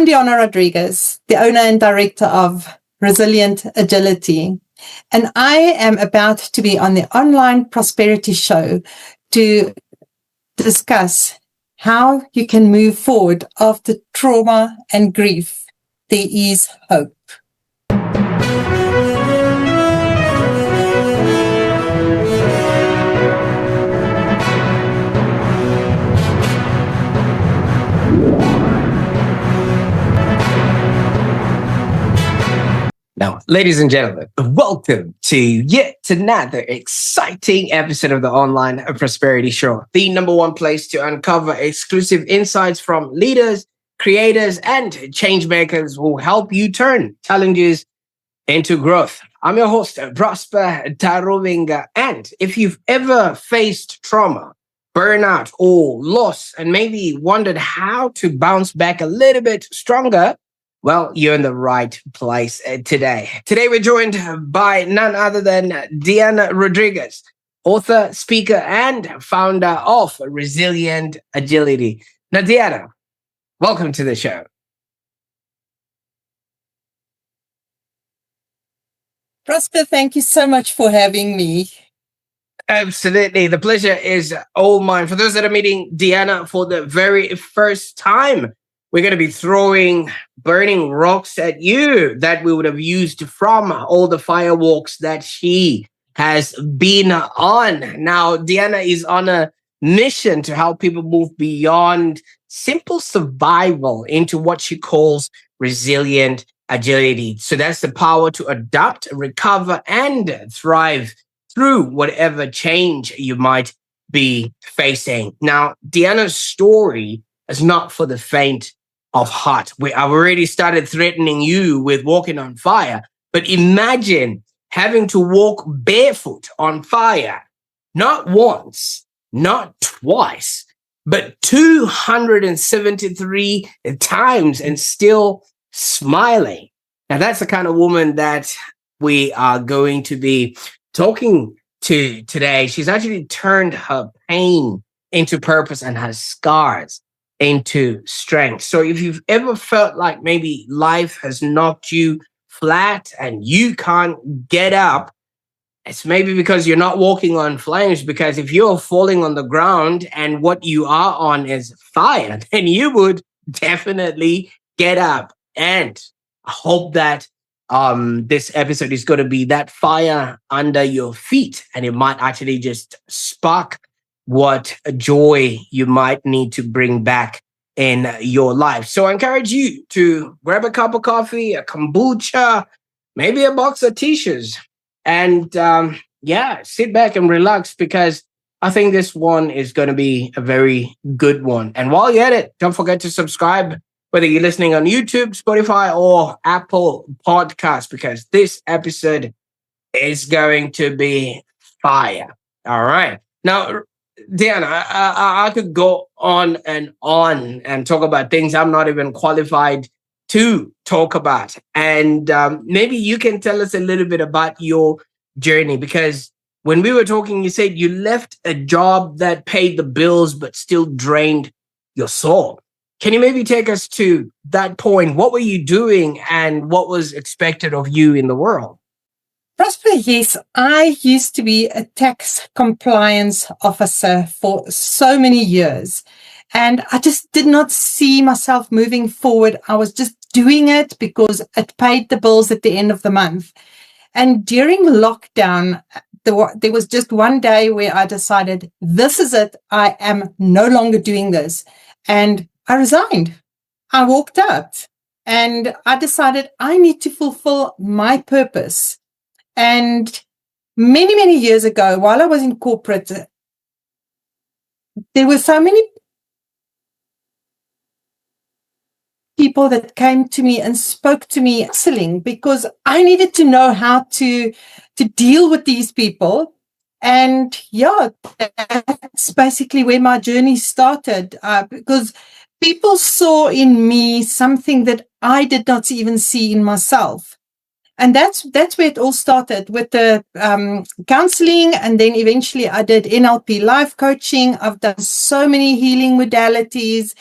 I'm Diana Rodrigues, the owner and director of Resilient Agility, and I am about to be on the online prosperity show to discuss how you can move forward after trauma and grief. There is hope. Now, ladies and gentlemen, welcome to yet another exciting episode of the Online Prosperity Show, the number one place to uncover exclusive insights from leaders, creators, and change makers who help you turn challenges into growth. I'm your host, Prosper Taruvinga. And if you've ever faced trauma, burnout, or loss, and maybe wondered how to bounce back a little bit stronger, well, you're in the right place today. Today, we're joined by none other than Diana Rodrigues, author, speaker, and founder of Resilient Agility. Now, Diana, welcome to the show. Prosper, thank you so much for having me. Absolutely. The pleasure is all mine. For those that are meeting Diana for the very first time, we're going to be throwing burning rocks at you that we would have used from all the firewalks that she has been on. Now, Diana is on a mission to help people move beyond simple survival into what she calls resilient agility. So that's the power to adapt, recover, and thrive through whatever change you might be facing. Now, Diana's story is not for the faint of heart. I've already started threatening you with walking on fire, but imagine having to walk barefoot on fire, not once, not twice, but 273 times and still smiling. Now, that's the kind of woman that we are going to be talking to today. She's actually turned her pain into purpose and her scars into strength. So if you've ever felt like maybe life has knocked you flat and you can't get up, it's maybe because you're not walking on flames. Because if you're falling on the ground and what you are on is fire, then you would definitely get up. And I hope that this episode is going to be that fire under your feet, and it might actually just spark what joy you might need to bring back in your life. So I encourage you to grab a cup of coffee, a kombucha, maybe a box of tissues, and sit back and relax, because I think this one is going to be a very good one. And while you're at it, don't forget to subscribe, whether you're listening on YouTube, Spotify, or Apple Podcasts, because this episode is going to be fire. All right. Now, Diana, I could go on and talk about things I'm not even qualified to talk about. And maybe you can tell us a little bit about your journey, because when we were talking, you said you left a job that paid the bills but still drained your soul. Can you maybe take us to that point? What were you doing and what was expected of you in the world? Prosper, yes, I used to be a tax compliance officer for so many years, and I just did not see myself moving forward. I was just doing it because it paid the bills at the end of the month. And during lockdown, there was just one day where I decided, this is it. I am no longer doing this. And I resigned. I walked out and I decided I need to fulfill my purpose. And many, many years ago, while I was in corporate, there were so many people that came to me and spoke to me counseling, because I needed to know how to deal with these people. And that's basically where my journey started, because people saw in me something that I did not even see in myself. And that's where it all started, with the counseling. And then eventually I did NLP life coaching. I've done so many healing modalities.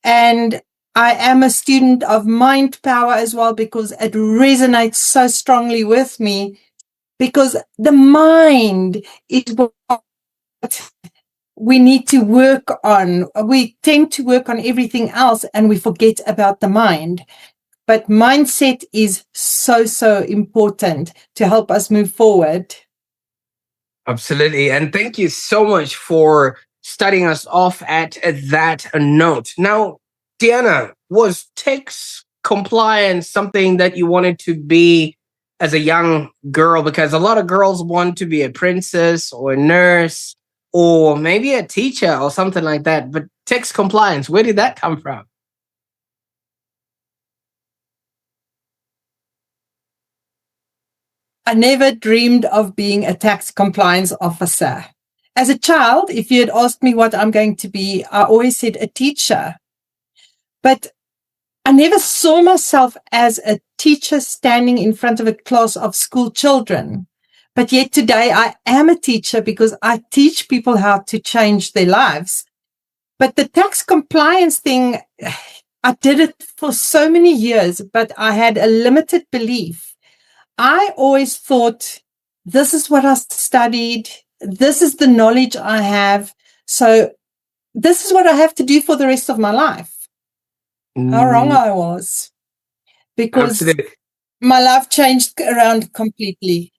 And I am a student of mind power as well, because it resonates so strongly with me, because the mind is what we need to work on. We tend to work on everything else and we forget about the mind. But mindset is so, so important to help us move forward. Absolutely. And thank you so much for starting us off at that note. Now, Diana, was tax compliance something that you wanted to be as a young girl? Because a lot of girls want to be a princess or a nurse or maybe a teacher or something like that. But tax compliance, where did that come from? I never dreamed of being a tax compliance officer. As a child, if you had asked me what I'm going to be, I always said a teacher. But I never saw myself as a teacher standing in front of a class of school children. But yet today I am a teacher because I teach people how to change their lives. But the tax compliance thing, I did it for so many years, but I had a limited belief. I always thought, this is what I studied. This is the knowledge I have. So this is what I have to do for the rest of my life. How wrong I was, because Absolutely. my life changed around completely.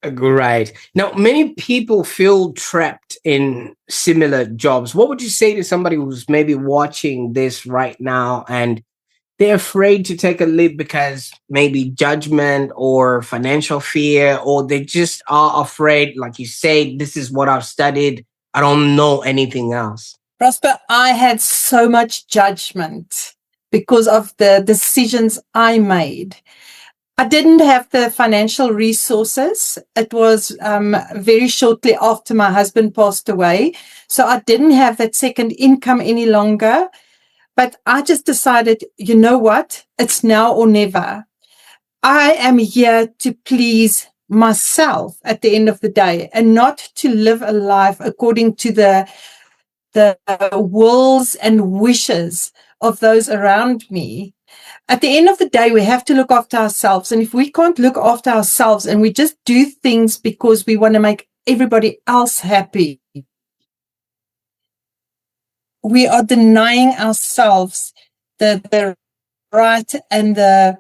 Right. Now, many people feel trapped in similar jobs. What would you say to somebody who's maybe watching this right now and they're afraid to take a leap because maybe judgment or financial fear, or they just are afraid, like you say, this is what I've studied. I don't know anything else. Prosper, I had so much judgment because of the decisions I made. I didn't have the financial resources. It was very shortly after my husband passed away. So I didn't have that second income any longer. But I just decided, you know what? It's now or never. I am here to please myself at the end of the day, and not to live a life according to the wills and wishes of those around me. At the end of the day, we have to look after ourselves. And if we can't look after ourselves and we just do things because we want to make everybody else happy, we are denying ourselves the right and the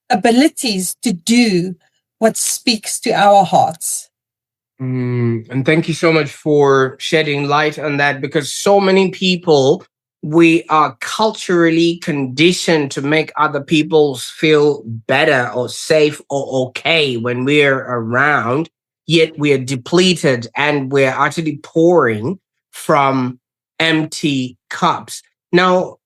abilities to do what speaks to our hearts. And thank you so much for shedding light on that, because so many people, we are culturally conditioned to make other people feel better or safe or okay when we're around, yet we are depleted and we're actually pouring from empty cups. Now,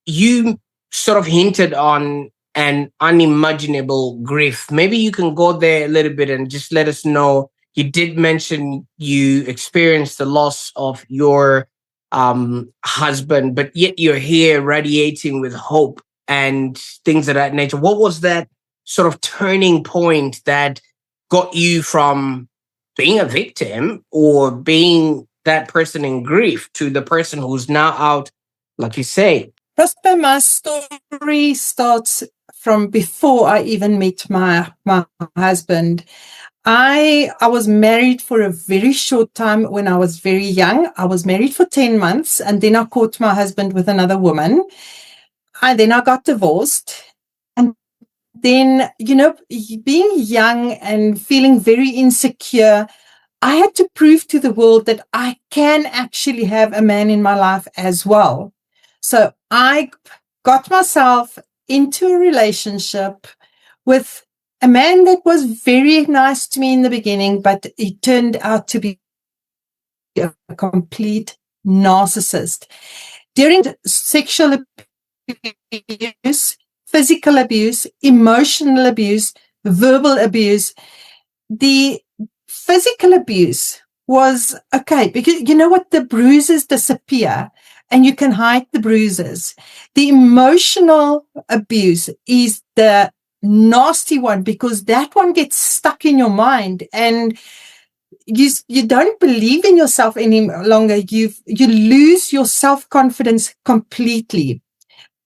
you sort of hinted on an unimaginable grief. Maybe you can go there a little bit and just let us know. You did mention you experienced the loss of your husband, but yet you're here radiating with hope and things of that nature. What was that sort of turning point that got you from being a victim or being that person in grief to the person who's now out, like you say? Prosper, my story starts from before I even met my husband. I was married for a very short time when I was very young. I was married for 10 months, and then I caught my husband with another woman. Then I got divorced. And then, being young and feeling very insecure, I had to prove to the world that I can actually have a man in my life as well. So I got myself into a relationship with a man that was very nice to me in the beginning, but he turned out to be a complete narcissist. During sexual abuse, physical abuse, emotional abuse, verbal abuse, the physical abuse was okay, because you know what? The bruises disappear and you can hide the bruises. The emotional abuse is the nasty one, because that one gets stuck in your mind and you don't believe in yourself any longer. You lose your self-confidence completely.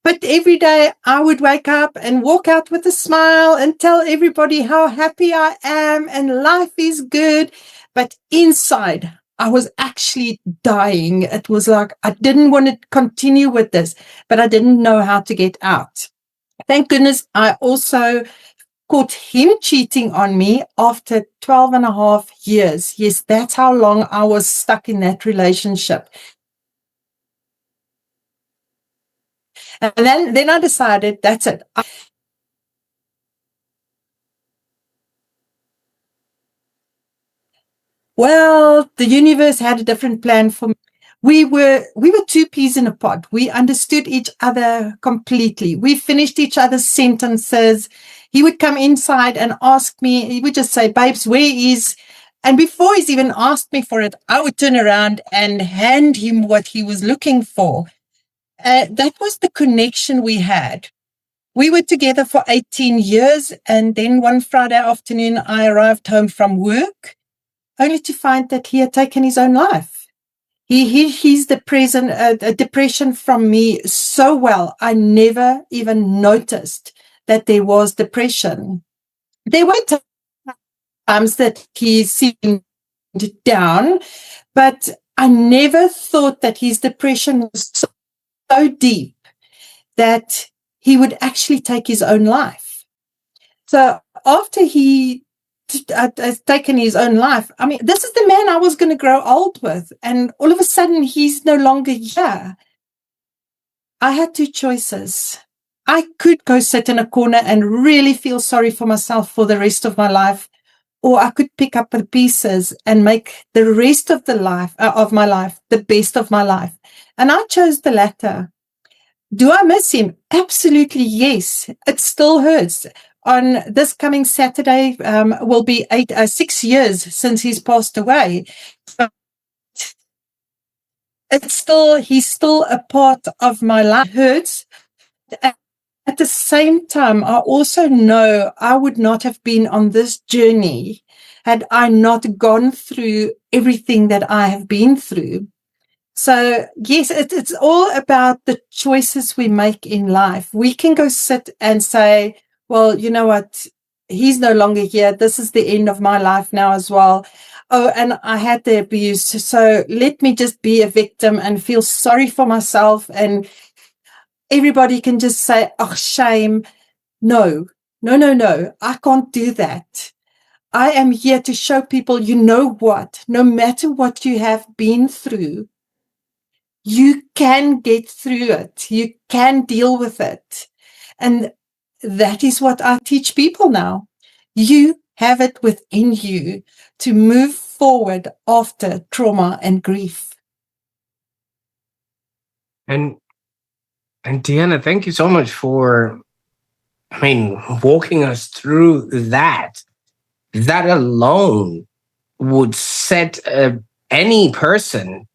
But every day I would wake up and walk out with a smile and tell everybody how happy I am and life is good. But inside, I was actually dying. It was like I didn't want to continue with this, but I didn't know how to get out. Thank goodness I also caught him cheating on me after 12 and a half years. Yes, that's how long I was stuck in that relationship. And then I decided, that's it. Well, the universe had a different plan for me. We were two peas in a pod. We understood each other completely. We finished each other's sentences. He would come inside and ask me, he would just say, babes, where is, and before he's even asked me for it, I would turn around and hand him what he was looking for. That was the connection we had. We were together for 18 years. And then one Friday afternoon, I arrived home from work, only to find that he had taken his own life. He's the present depression from me so well. I never even noticed that there was depression. There were times that he seemed down, but I never thought that his depression was so deep that he would actually take his own life. So after he has taken his own life, I mean, this is the man I was going to grow old with. And all of a sudden, he's no longer here. I had two choices. I could go sit in a corner and really feel sorry for myself for the rest of my life, or I could pick up the pieces and make the rest of my life the best of my life. And I chose the latter. Do I miss him? Absolutely, yes. It still hurts. On this coming Saturday will be 6 years since he's passed away. But he's still a part of my life. It hurts. At the same time, I also know I would not have been on this journey had I not gone through everything that I have been through. So, yes, it's all about the choices we make in life. We can go sit and say, well, you know what? He's no longer here. This is the end of my life now as well. Oh, and I had the abuse. So let me just be a victim and feel sorry for myself. And everybody can just say, oh, shame. No. I can't do that. I am here to show people, you know what? No matter what you have been through, you can get through it. You can deal with it. And that is what I teach people now. You have it within you to move forward after trauma and grief. And Diana, thank you so much for, walking us through that. That alone would set any person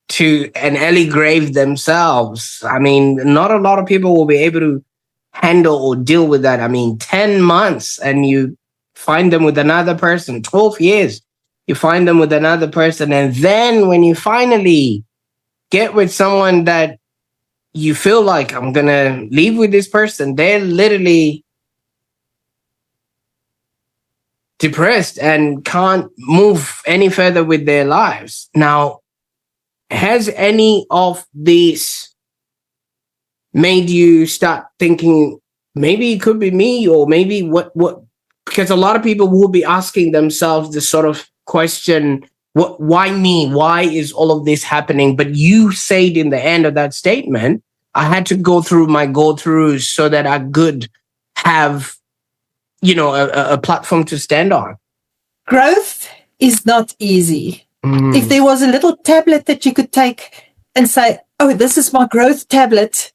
to an early grave themselves. Not a lot of people will be able to handle or deal with that. 10 months and you find them with another person, 12 years, you find them with another person. And then when you finally get with someone that you feel like, I'm going to leave with this person, they're literally depressed and can't move any further with their lives. Now, has any of this made you start thinking, maybe it could be me, or maybe what, because a lot of people will be asking themselves this sort of question, why me? Why is all of this happening? But you said in the end of that statement, I had to go through my go-throughs so that I could have, a platform to stand on. Growth is not easy. If there was a little tablet that you could take and say, oh, this is my growth tablet,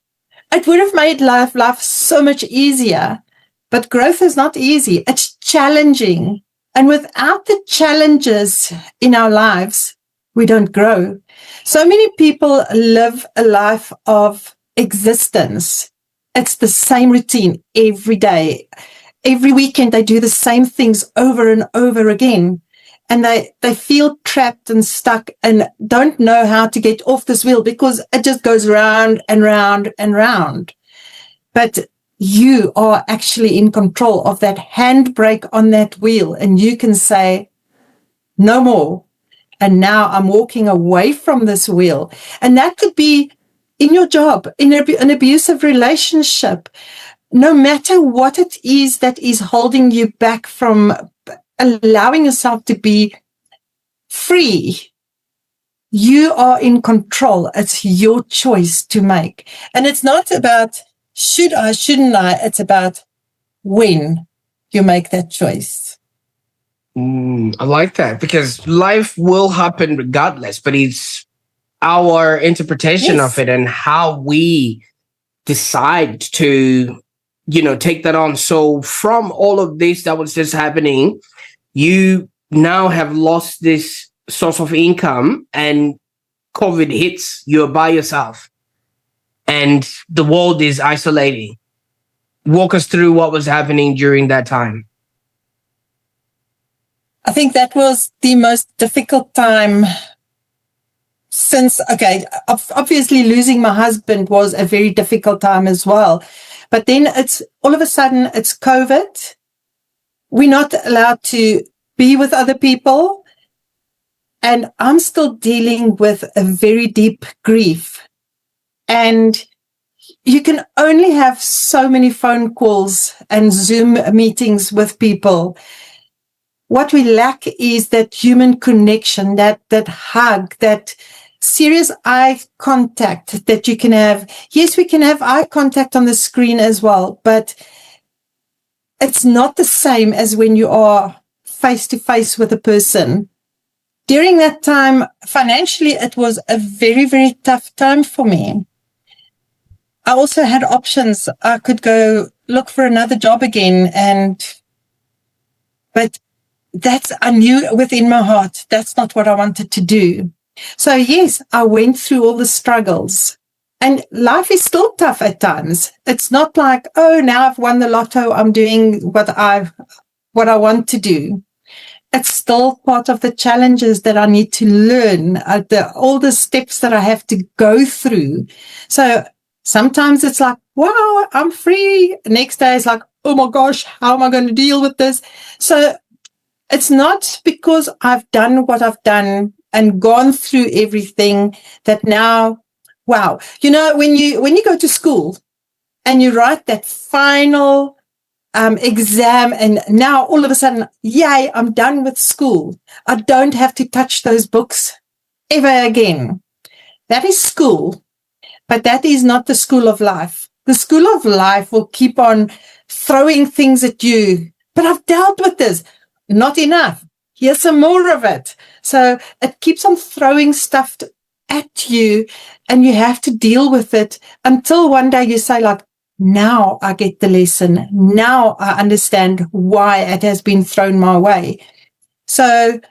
it would have made life so much easier. But growth is not easy. It's challenging. And without the challenges in our lives, we don't grow. So many people live a life of existence. It's the same routine every day. Every weekend, they do the same things over and over again. and they feel trapped and stuck and don't know how to get off this wheel because it just goes round and round and round. But you are actually in control of that handbrake on that wheel, and you can say, no more. And now I'm walking away from this wheel. And that could be in your job, in an abusive relationship, no matter what it is that is holding you back from allowing yourself to be free. You are in control. It's your choice to make. And it's not about should I, shouldn't I? It's about when you make that choice. I like that, because life will happen regardless, but it's our interpretation of it and how we decide to, take that on. So from all of this that was just happening, you now have lost this source of income and COVID hits, you're by yourself and the world is isolating. Walk us through what was happening during that time. I think that was the most difficult time since, obviously losing my husband was a very difficult time as well. But then it's all of a sudden it's COVID. We're not allowed to be with other people. And I'm still dealing with a very deep grief. And you can only have so many phone calls and Zoom meetings with people. What we lack is that human connection, that hug, that serious eye contact that you can have. Yes, we can have eye contact on the screen as well, but it's not the same as when you are face to face with a person. During that time, financially, it was a very, very tough time for me. I also had options. I could go look for another job again, but I knew within my heart, that's not what I wanted to do. So yes, I went through all the struggles, and life is still tough at times. It's not like, oh, now I've won the lotto, I'm doing what I want to do. It's still part of the challenges that I need to learn, all the steps that I have to go through. So sometimes it's like, wow, I'm free. Next day it's like, oh my gosh, how am I going to deal with this? So it's not because I've done what I've done and gone through everything that now, wow. When you go to school and you write that final exam, and now all of a sudden, yay, I'm done with school. I don't have to touch those books ever again. That is school, but that is not the school of life. The school of life will keep on throwing things at you. But I've dealt with this. Not enough. Here's some more of it. So it keeps on throwing stuff at you, and you have to deal with it until one day you say, like, now I get the lesson. Now I understand why it has been thrown my way. So,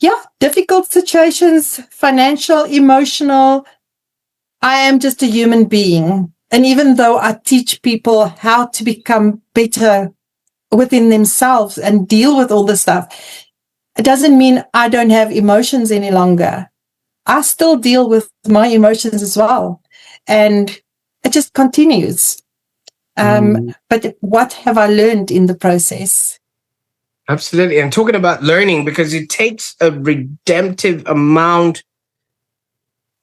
yeah, difficult situations, financial, emotional. I am just a human being. And even though I teach people how to become better within themselves and deal with all this stuff, it doesn't mean I don't have emotions any longer. I still deal with my emotions as well. And it just continues. But what have I learned in the process? Absolutely. And talking about learning, because it takes a redemptive amount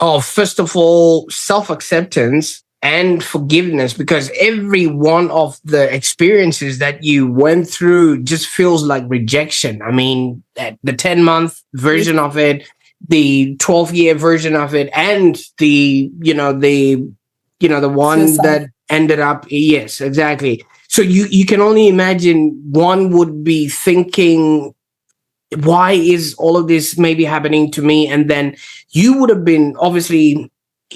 of, first of all, self-acceptance and forgiveness, because every one of the experiences that you went through just feels like rejection. I mean, the 10-month version of it, the 12-year version of it, and the one Suicide. that ended up, yes, exactly. So you can only imagine, one would be thinking, why is all of this maybe happening to me? And then you would have been, obviously,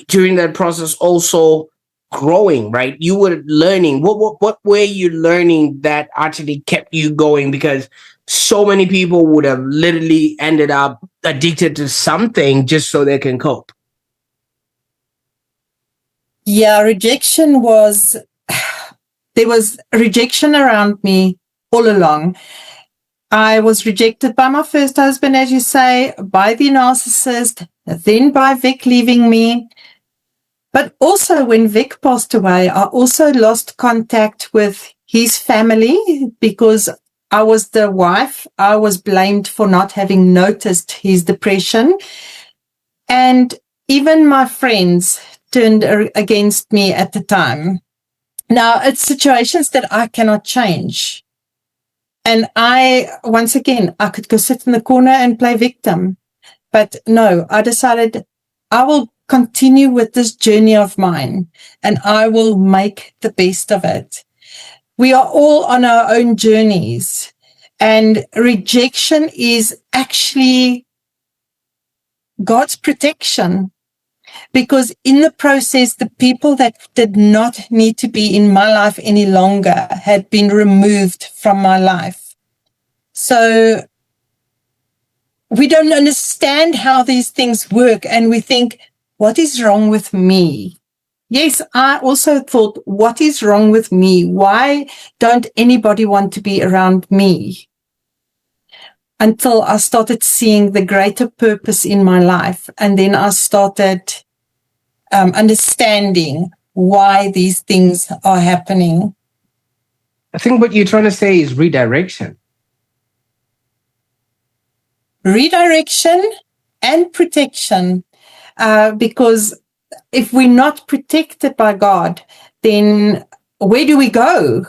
during that process also growing, right? You were learning. What were you learning that actually kept you going? Because so many people would have literally ended up addicted to something just so they can cope. Yeah, there was rejection around me all along. I was rejected by my first husband, as you say, by the narcissist, then by Vic leaving me. But also when Vic passed away, I also lost contact with his family because I was the wife. I was blamed for not having noticed his depression. And even my friends turned against me at the time. Now, it's situations that I cannot change. And once again, I could go sit in the corner and play victim. But no, I decided I will continue with this journey of mine and I will make the best of it. We are all on our own journeys, and rejection is actually God's protection, because in the process, the people that did not need to be in my life any longer had been removed from my life. So we don't understand how these things work, and we think, what is wrong with me? Yes, I also thought, what is wrong with me? Why don't anybody want to be around me? Until I started seeing the greater purpose in my life. And then I started understanding why these things are happening. I think what you're trying to say is redirection. Redirection and protection. Because if we're not protected by God, then where do we go?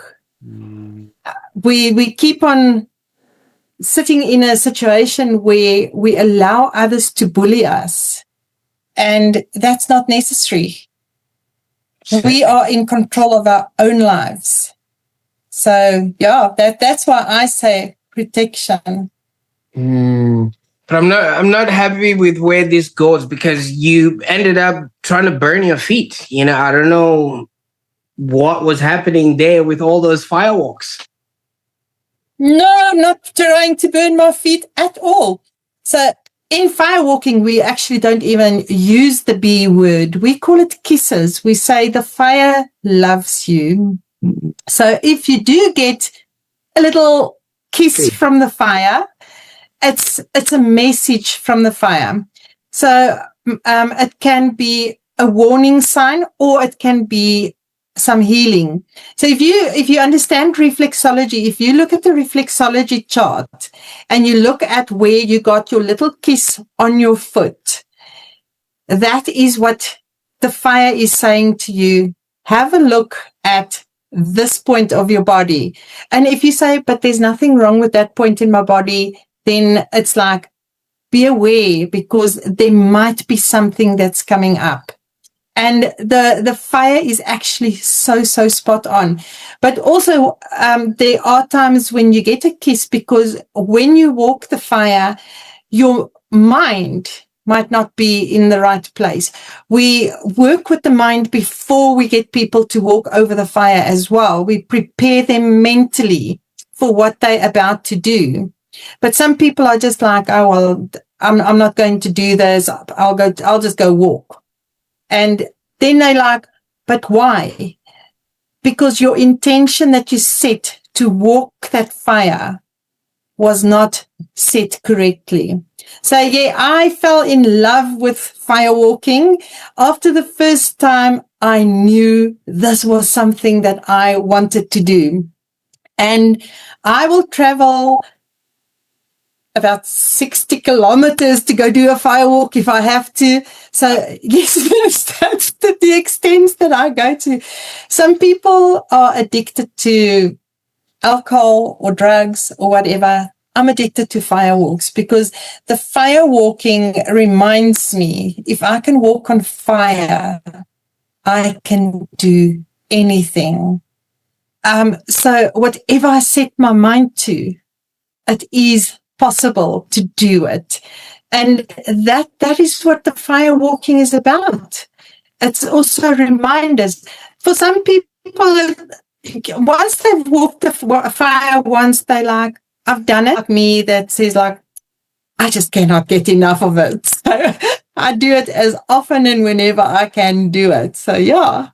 We keep on sitting in a situation where we allow others to bully us, and that's not necessary. We are in control of our own lives. So yeah, that's why I say protection. But I'm not happy with where this goes, because you ended up trying to burn your feet. I don't know what was happening there with all those fireworks. No, not trying to burn my feet at all. So in firewalking, we actually don't even use the B word. We call it kisses. We say the fire loves you. So if you do get a little kiss from the fire, it's a message from the fire. So it can be a warning sign, or it can be some healing. So if you understand reflexology, if you look at the reflexology chart and you look at where you got your little kiss on your foot, that is what the fire is saying to you. Have a look at this point of your body. And if you say, but there's nothing wrong with that point in my body, then it's like, be aware, because there might be something that's coming up. And the fire is actually so spot on. But also, there are times when you get a kiss, because when you walk the fire, your mind might not be in the right place. We work with the mind before we get people to walk over the fire as well. We prepare them mentally for what they're about to do. But some people are just like, oh, well, I'm not going to do this. I'll just go walk. And then they're like, but why? Because your intention that you set to walk that fire was not set correctly. So yeah, I fell in love with firewalking. After the first time, I knew this was something that I wanted to do. And I will travel about 60 kilometers to go do a firewalk if I have to. So yes, that's the extent that I go to. Some people are addicted to alcohol or drugs or whatever. I'm addicted to firewalks, because the firewalking reminds me, if I can walk on fire, I can do anything. So whatever I set my mind to, it is possible to do it. And that is what the firewalking is about. It's also reminders. For some people, once they've walked the fire once, they like, I've done it. Like me, that says like, I just cannot get enough of it. So I do it as often and whenever I can do it. So yeah.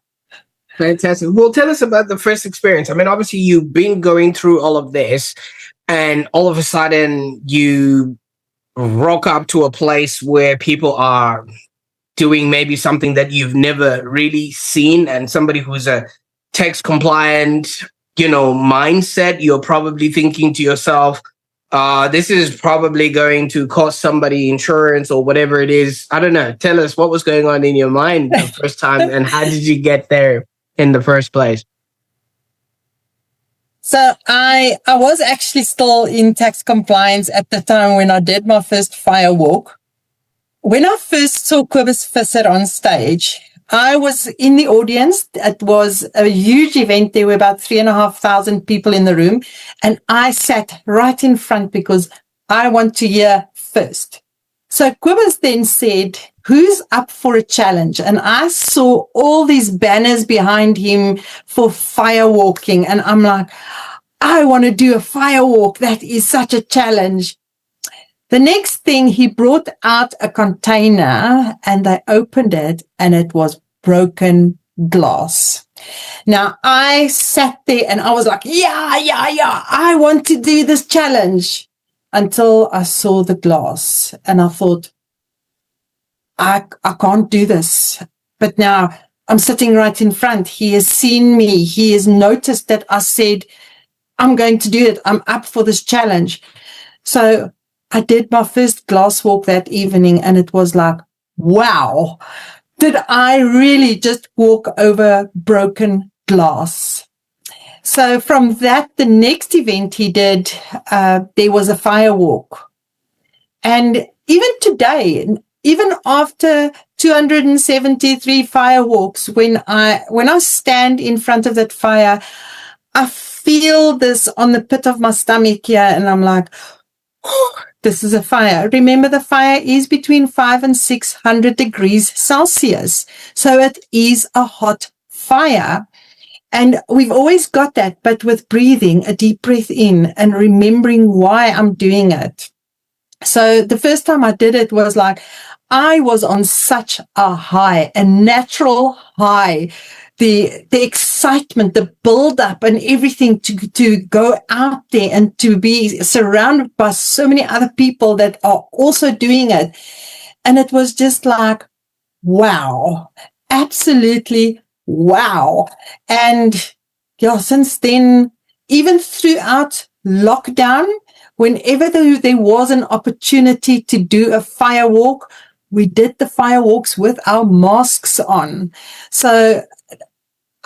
Fantastic. Well, tell us about the first experience. I mean, obviously you've been going through all of this, and all of a sudden you rock up to a place where people are doing maybe something that you've never really seen, and somebody who's a tax compliant, mindset, you're probably thinking to yourself, this is probably going to cost somebody insurance or whatever it is. I don't know. Tell us what was going on in your mind the first time, and how did you get there in the first place? So I was actually still in tax compliance at the time when I did my first fire walk. When I first saw Cobus Visser on stage, I was in the audience. It was a huge event. There were about 3,500 people in the room. And I sat right in front because I want to hear first. So Cobus then said, who's up for a challenge? And I saw all these banners behind him for fire walking. And I'm like, I want to do a fire walk. That is such a challenge. The next thing, he brought out a container and I opened it and it was broken glass. Now I sat there and I was like, yeah, I want to do this challenge, until I saw the glass and I thought, I can't do this. But now I'm sitting right in front. He has seen me. He has noticed that I said, I'm going to do it. I'm up for this challenge. So I did my first glass walk that evening and it was like, wow, did I really just walk over broken glass? So from that, the next event he did, there was a fire walk. And even today, even after 273 fire walks, when I stand in front of that fire, I feel this on the pit of my stomach here and I'm like, oh, this is a fire. Remember, the fire is between 500 and 600 degrees Celsius. So it is a hot fire. And we've always got that, but with breathing, a deep breath in and remembering why I'm doing it. So the first time I did it was like, I was on such a high, a natural high. The excitement, the build up and everything to go out there and to be surrounded by so many other people that are also doing it. And it was just like, wow, absolutely wow. And yeah, since then, even throughout lockdown, whenever there was an opportunity to do a fire walk, we did the fire walks with our masks on. So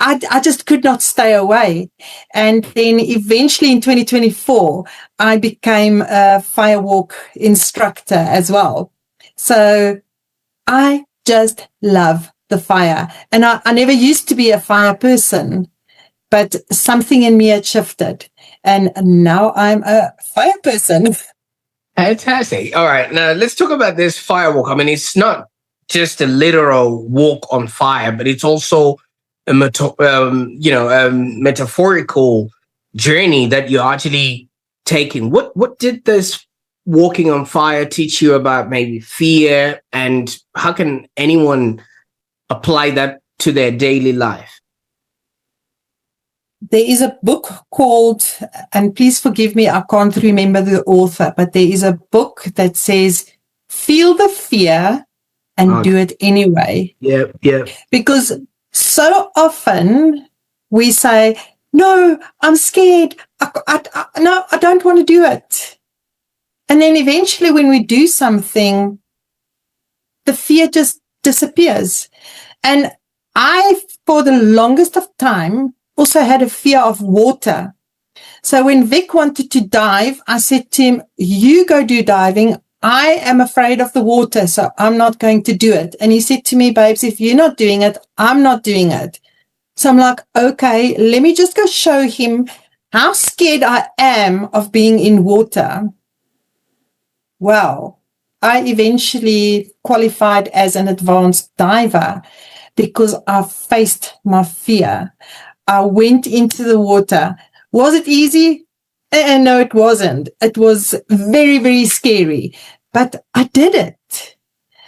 I just could not stay away. And then eventually in 2024, I became a firewalk instructor as well. So I just love the fire. And I never used to be a fire person, but something in me had shifted. And now I'm a fire person. Fantastic. All right. Now let's talk about this firewalk. I mean, it's not just a literal walk on fire, but it's also a metaphorical journey that you're actually taking. What did this walking on fire teach you about maybe fear, and how can anyone apply that to their daily life? There is a book called, and please forgive me, I can't remember the author, but there is a book that says, feel the fear and do it anyway. Yep. Because so often we say, no, I'm scared. No, I don't want to do it. And then eventually when we do something, the fear just disappears. And I, for the longest of time, also had a fear of water. So when Vic wanted to dive, I said to him, you go do diving. I am afraid of the water, so I'm not going to do it. And he said to me, babes, if you're not doing it, I'm not doing it. So I'm like, okay, let me just go show him how scared I am of being in water. Well, I eventually qualified as an advanced diver because I faced my fear. I went into the water. Was it easy? No, it wasn't. It was very, very scary, but I did it.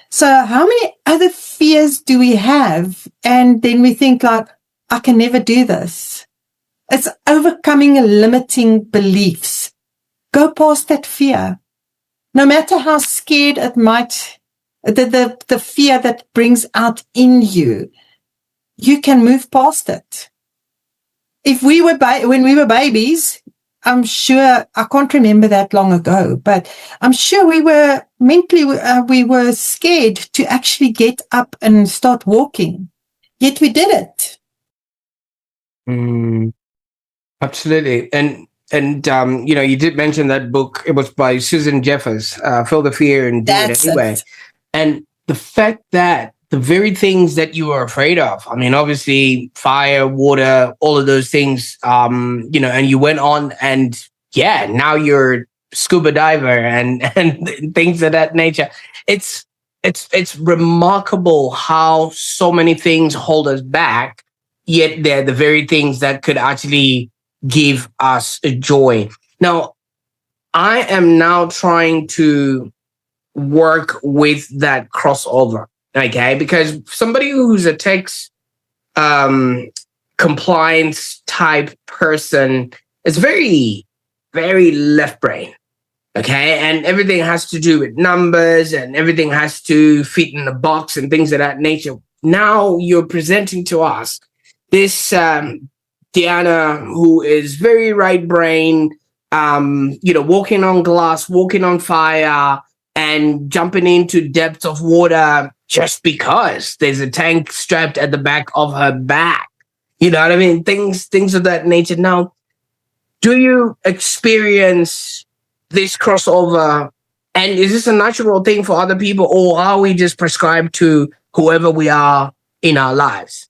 So how many other fears do we have? And then we think like, I can never do this. It's overcoming limiting beliefs. Go past that fear. No matter how scared it might, the fear that brings out in you, you can move past it. If we were, when we were babies, I'm sure, I can't remember that long ago, but I'm sure we were mentally, we were scared to actually get up and start walking. Yet we did it. Absolutely. And you did mention that book. It was by Susan Jeffers, Feel the Fear and Do It Anyway. And the fact that the very things that you were afraid of, I mean, obviously fire, water, all of those things, and you went on and now you're scuba diver and things of that nature. It's remarkable how so many things hold us back, yet they're the very things that could actually give us a joy. Now, I am now trying to work with that crossover, okay? Because somebody who's a tax compliance type person is very, very left brain, okay? And everything has to do with numbers and everything has to fit in a box and things of that nature. Now you're presenting to us this Diana, who is very right brain, walking on glass, walking on fire, and jumping into depths of water just because there's a tank strapped at the back of her back. You know what I mean? Things of that nature. Now, do you experience this crossover? And is this a natural thing for other people, or are we just prescribed to whoever we are in our lives?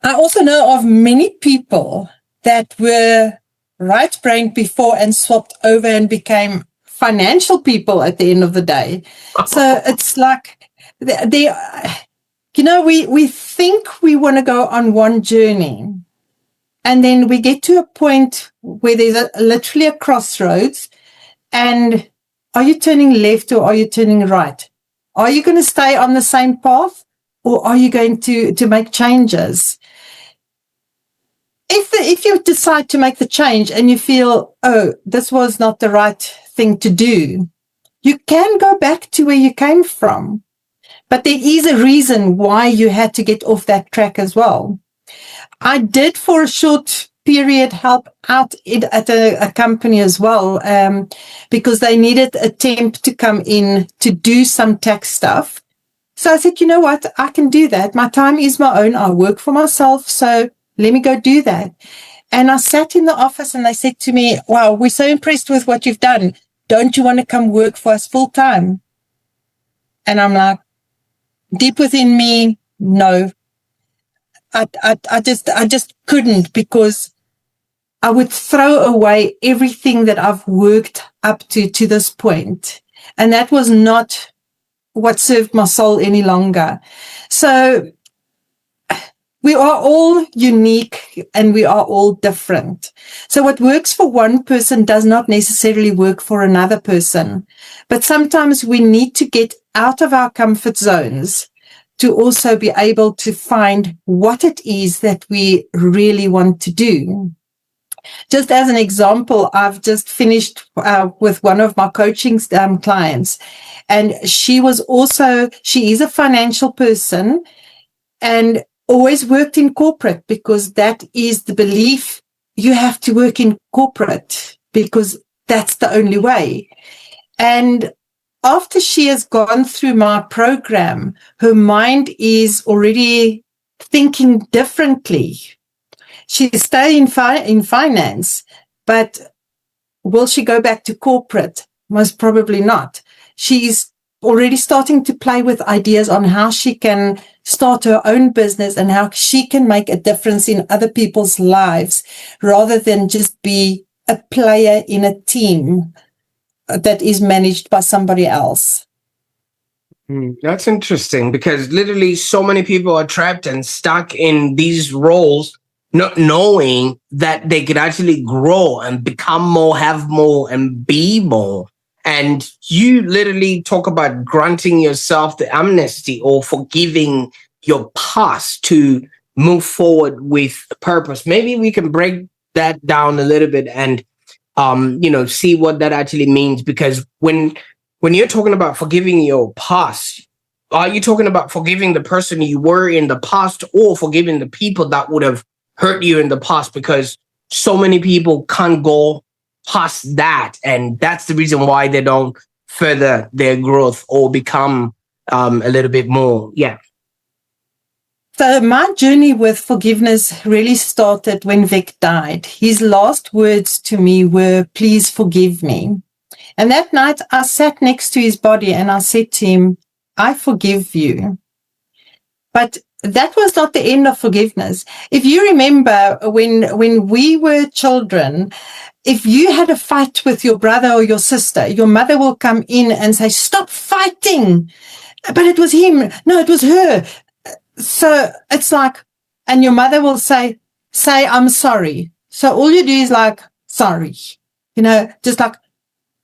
I also know of many people that were right-brained before and swapped over and became financial people at the end of the day. So it's like, we think we want to go on one journey, and then we get to a point where there's literally a crossroads, and are you turning left or are you turning right? Are you going to stay on the same path, or are you going to make changes? If you decide to make the change and you feel, oh, this was not the right thing to do, you can go back to where you came from. But there is a reason why you had to get off that track as well. I did, for a short period, help out at a company as well, because they needed a temp to come in to do some tax stuff. So I said, you know what, I can do that. My time is my own. I work for myself, so let me go do that. And I sat in the office and they said to me, wow, we're so impressed with what you've done. Don't you want to come work for us full time? And I'm like, deep within me, no. I just couldn't, because I would throw away everything that I've worked up to this point. And that was not what served my soul any longer. So we are all unique and we are all different. So what works for one person does not necessarily work for another person. But sometimes we need to get out of our comfort zones to also be able to find what it is that we really want to do. Just as an example, I've just finished with one of my coaching clients, and she is a financial person and always worked in corporate, because that is the belief. You have to work in corporate because that's the only way. And after she has gone through my program, her mind is already thinking differently. She stay in finance, but will she go back to corporate? Most probably not. She's already starting to play with ideas on how she can start her own business and how she can make a difference in other people's lives, rather than just be a player in a team that is managed by somebody else. That's interesting, because literally so many people are trapped and stuck in these roles, not knowing that they could actually grow and become more, have more, and be more. And you literally talk about granting yourself the amnesty or forgiving your past to move forward with purpose. Maybe we can break that down a little bit and see what that actually means. Because when you're talking about forgiving your past, are you talking about forgiving the person you were in the past, or forgiving the people that would have hurt you in the past? Because so many people can't go past that, and that's the reason why they don't further their growth or become a little bit more. Yeah. So my journey with forgiveness really started when Vic died. His last words to me were, "Please forgive me." And that night I sat next to his body and I said to him, "I forgive you." But that was not the end of forgiveness. If you remember when we were children, if you had a fight with your brother or your sister, your mother will come in and say, "Stop fighting." But it was him. No, it was her. So it's like, and your mother will say, "I'm sorry." So all you do is like, "Sorry." Just like,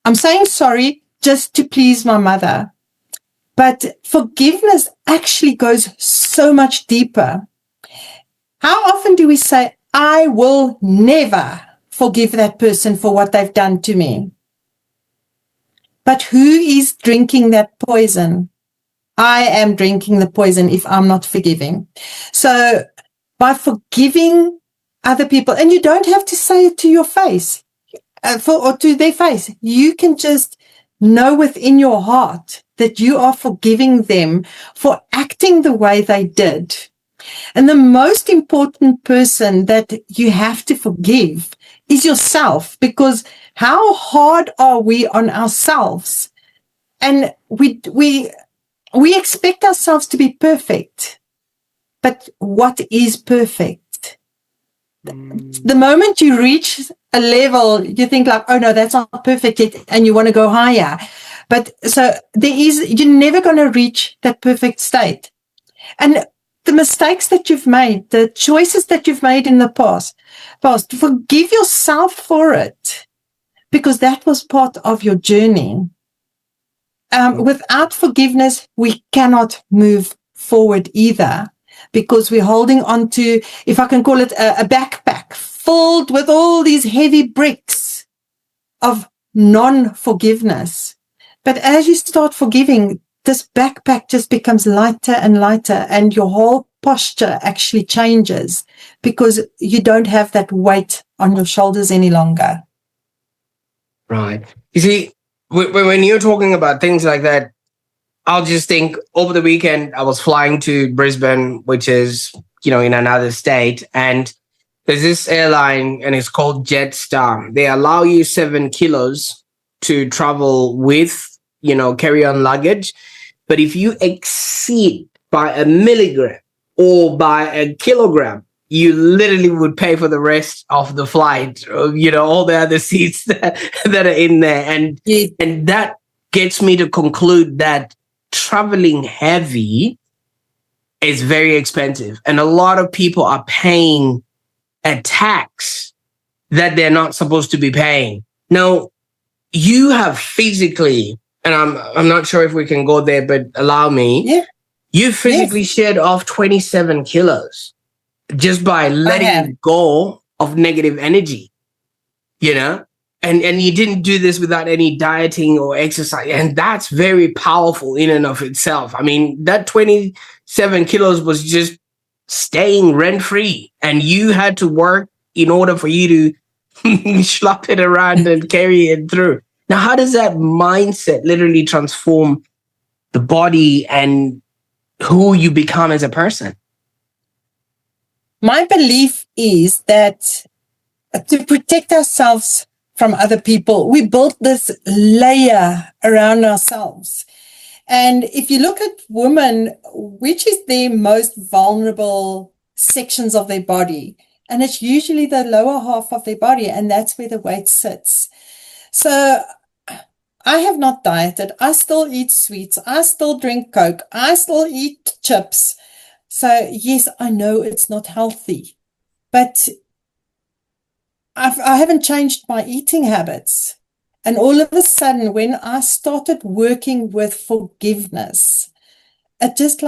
I'm saying sorry just to please my mother. But forgiveness actually goes so much deeper. How often do we say, "I will never forgive that person for what they've done to me"? But who is drinking that poison? I am drinking the poison if I'm not forgiving. So by forgiving other people, and you don't have to say it to your face or to their face, you can just know within your heart that you are forgiving them for acting the way they did. And the most important person that you have to forgive is yourself, because how hard are we on ourselves? And we expect ourselves to be perfect. But what is perfect? The moment you reach a level, you think like, "Oh no, that's not perfect yet," and you want to go higher. But so you're never going to reach that perfect state. And the mistakes that you've made, the choices that you've made in the past, forgive yourself for it, because that was part of your journey. Without forgiveness, we cannot move forward either, because we're holding on to, if I can call it, a backpack filled with all these heavy bricks of non-forgiveness. But as you start forgiving, this backpack just becomes lighter and lighter, and your whole posture actually changes, because you don't have that weight on your shoulders any longer. Right. You see, when you're talking about things like that, I'll just think over the weekend, I was flying to Brisbane, which is, in another state. And there's this airline and it's called Jetstar. They allow you 7 kilos to travel with, carry-on luggage. But if you exceed by a milligram or by a kilogram, you literally would pay for the rest of the flight, all the other seats that are in there. And that gets me to conclude that traveling heavy is very expensive. And a lot of people are paying a tax that they're not supposed to be paying. Now, you have physically, and I'm not sure if we can go there, but allow me. Yeah. You physically shed off 27 kilos just by letting go of negative energy, and you didn't do this without any dieting or exercise. And that's very powerful in and of itself. I mean, that 27 kilos was just staying rent-free, and you had to work in order for you to schlep it around and carry it through. Now, how does that mindset literally transform the body and who you become as a person? My belief is that to protect ourselves from other people, we built this layer around ourselves. And if you look at women, which is their most vulnerable sections of their body? And it's usually the lower half of their body, and that's where the weight sits. So I have not dieted. I still eat sweets. I still drink Coke. I still eat chips. So yes, I know it's not healthy, but I haven't changed my eating habits. And all of a sudden, when I started working with forgiveness, it's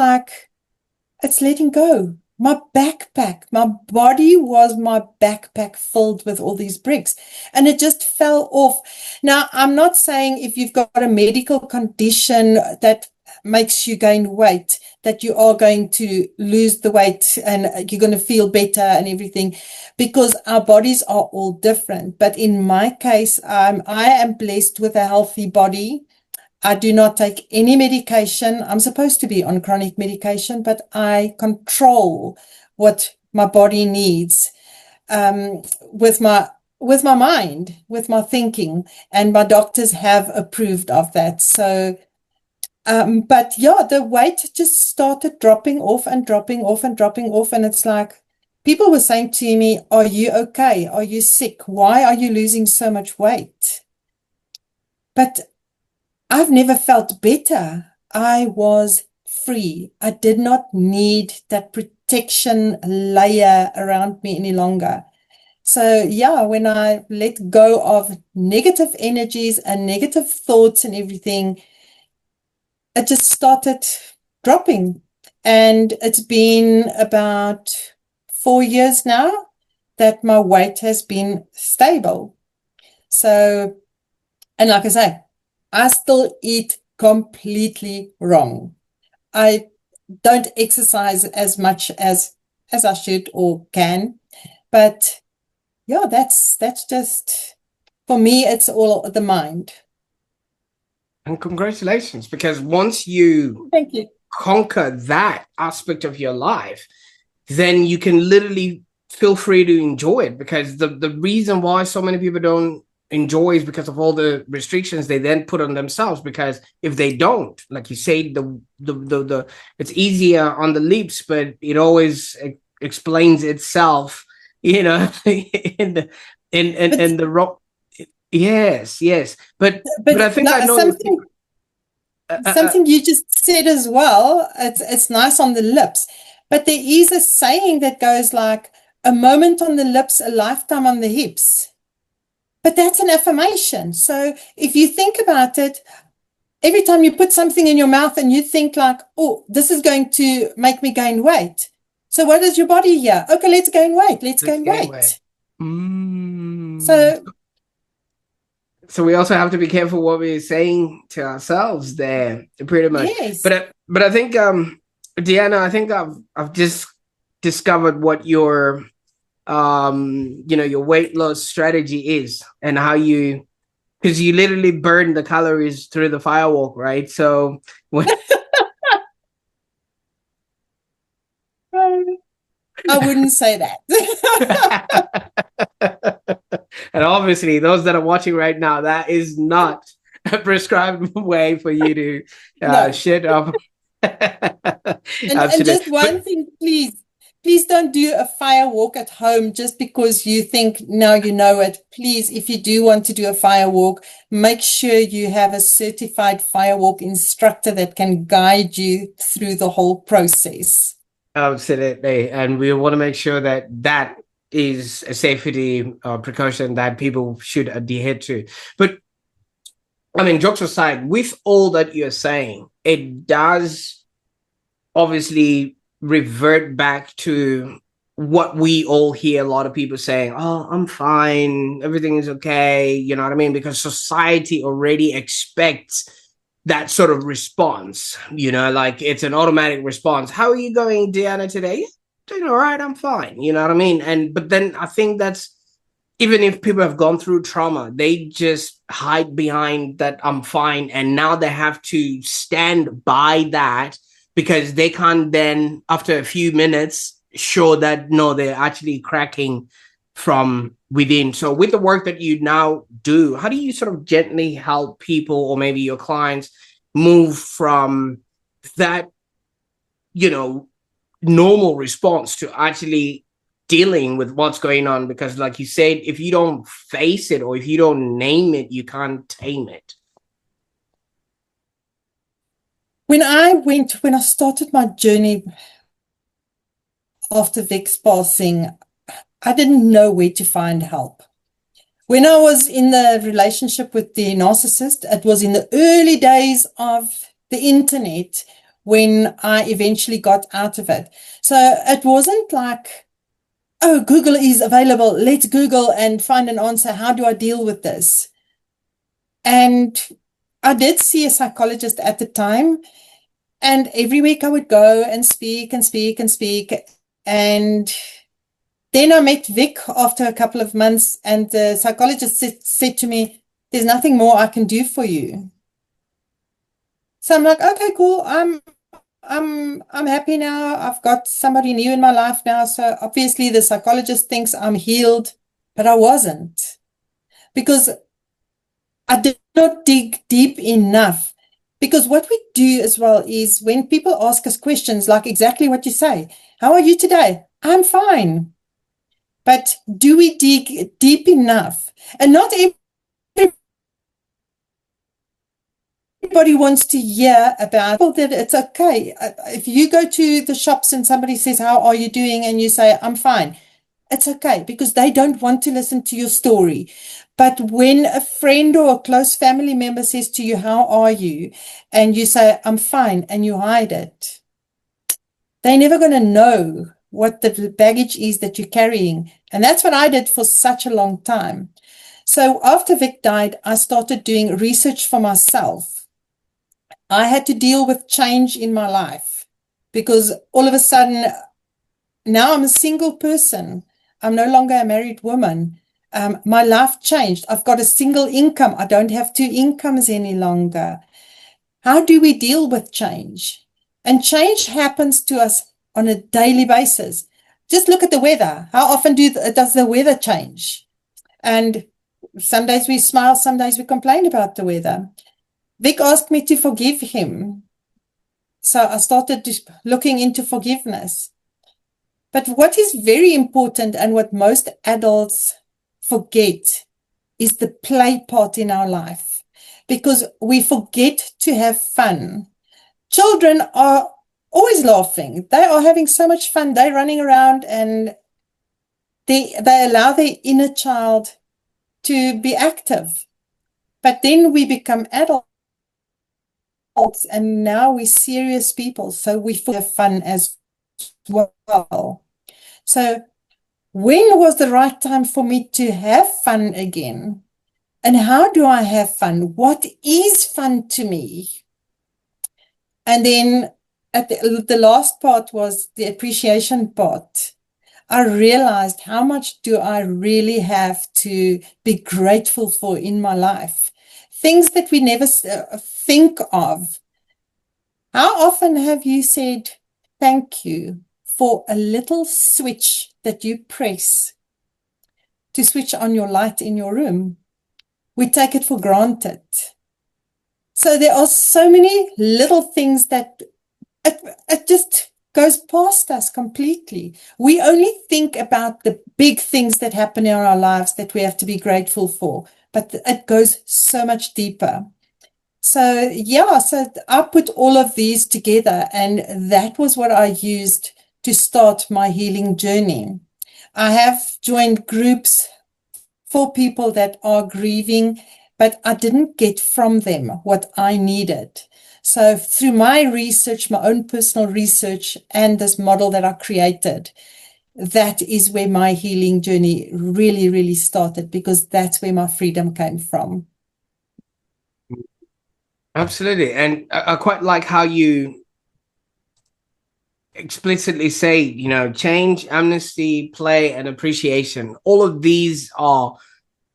letting go. my backpack. My body was my backpack filled with all these bricks, and it just fell off. Now, I'm not saying if you've got a medical condition that makes you gain weight, that you are going to lose the weight and you're going to feel better and everything, because our bodies are all different. But in my case, I am blessed with a healthy body. I do not take any medication. I'm supposed to be on chronic medication, but I control what my body needs, with my mind, with my thinking, and my doctors have approved of that. So, but yeah, the weight just started dropping off and dropping off and dropping off, and it's like people were saying to me, "Are you okay? Are you sick? Why are you losing so much weight?" But I've never felt better. I was free. I did not need that protection layer around me any longer. So yeah, when I let go of negative energies and negative thoughts and everything, it just started dropping. And it's been about 4 years now that my weight has been stable. So, and like I say, I still eat completely wrong. I don't exercise as much as I should or can. But yeah, that's just, for me, it's all the mind. And congratulations, because once you Thank you. conquer that aspect of your life, then you can literally feel free to enjoy it. Because the reason why so many people don't enjoy is because of all the restrictions they then put on themselves. Because if they don't, like you say, the it's easier on the lips, but it always explains itself, in the rock. Yes, but I think I know something you just said as well. It's nice on the lips, but there is a saying that goes like, a moment on the lips, a lifetime on the hips. But that's an affirmation. So if you think about it, every time you put something in your mouth and you think like, oh, this is going to make me gain weight. So what does your body hear? Okay, let's gain weight. Let's gain weight. So we also have to be careful what we're saying to ourselves there, pretty much. Yes. But I think, Diana, I think I've just discovered what your your weight loss strategy is, and how because you literally burn the calories through the firewalk, right? So when I wouldn't say that. And obviously, those that are watching right now, that is not a prescribed way for you to No. shit off. And just one thing, please don't do a fire walk at home just because you think now you know it. Please, if you do want to do a fire walk, make sure you have a certified fire walk instructor that can guide you through the whole process. Absolutely. And we want to make sure that is a safety precaution that people should adhere to. But I mean, jokes aside, with all that you're saying, it does obviously revert back to what we all hear a lot of people saying, oh, I'm fine, everything is okay, you know what I mean? Because society already expects that sort of response, like it's an automatic response. How are you going, Diana, today? Doing all right, I'm fine, you know what I mean? But then I think that's, even if people have gone through trauma, they just hide behind that I'm fine, and now they have to stand by that, because they can't then, after a few minutes, show that no, they're actually cracking from within. So with the work that you now do, how do you sort of gently help people, or maybe your clients, move from that, normal response to actually dealing with what's going on? Because like you said, if you don't face it, or if you don't name it, you can't tame it. When I started my journey after Vic's passing, I didn't know where to find help. When I was in the relationship with the narcissist, it was in the early days of the internet, when I eventually got out of it. So it wasn't like, oh, Google is available. Let's Google and find an answer. How do I deal with this? And I did see a psychologist at the time. And every week I would go and speak and speak and speak. And then I met Vic after a couple of months, and the psychologist said to me, there's nothing more I can do for you. So I'm like, okay, cool. I'm happy now. I've got somebody new in my life now. So obviously the psychologist thinks I'm healed, but I wasn't, because I did not dig deep enough. Because what we do as well is when people ask us questions like exactly what you say, how are you today? I'm fine. But do we dig deep enough? And not everybody wants to hear about that it's okay. If you go to the shops and somebody says, how are you doing? And you say, I'm fine. It's okay, because they don't want to listen to your story. But when a friend or a close family member says to you, how are you? And you say, I'm fine, and you hide it, they're never going to know what the baggage is that you're carrying. And that's what I did for such a long time. So after Vic died, I started doing research for myself. I had to deal with change in my life, because all of a sudden, now I'm a single person. I'm no longer a married woman. My life changed. I've got a single income. I don't have two incomes any longer. How do we deal with change? And change happens to us on a daily basis. Just look at the weather. How often does the weather change? And some days we smile, some days we complain about the weather. Vic asked me to forgive him. So I started looking into forgiveness. But what is very important, and what most adults forget, is the play part in our life, because we forget to have fun. Children are always laughing. They are having so much fun. They're running around, and they allow their inner child to be active. But then we become adults, and now we're serious people, so we have fun as well. So when was the right time for me to have fun again? And how do I have fun? What is fun to me? And then at the last part was the appreciation part. I realized, how much do I really have to be grateful for in my life? Things that we never think of. How often have you said thank you for a little switch that you press to switch on your light in your room? We take it for granted. So there are so many little things that it just goes past us completely. We only think about the big things that happen in our lives that we have to be grateful for, but it goes so much deeper. So yeah, so I put all of these together, and that was what I used to start my healing journey. I have joined groups for people that are grieving, but I didn't get from them what I needed. So through my research, my own personal research, and this model that I created, that is where my healing journey really, really started, because that's where my freedom came from. Absolutely. And I quite like how you explicitly say, you know, change, amnesty, play, and appreciation. All of these are